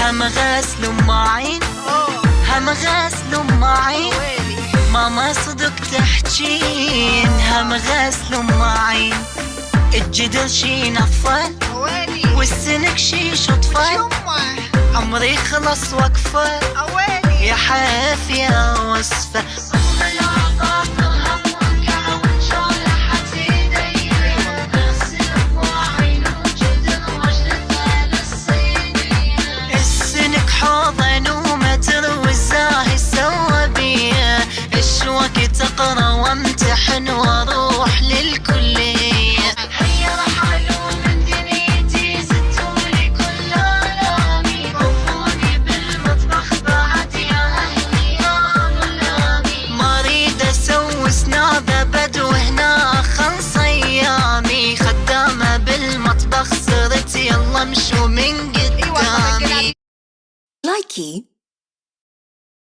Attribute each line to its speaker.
Speaker 1: هم غسل معين، هم غسل معين، ماما صدق تحجين هم غسل معين. الجدر شي نفل والسنك شي شطفل، عمري خلص وقفه يا حافية وصفة. السنك حوضن ومتر والزاهي سوى بيه، الشوك تقرا وامتحن واروح للكلية. هيا رحلوا من دنيتي ستولي كل آلامي، وقفوني بالمطبخ بعد يا أهلي يا غلامي. ما اريد اسوي سنابة بدو هنا خلص ايامي، خدامة بالمطبخ صرت يلا مشوا من قدامي.
Speaker 2: لايكي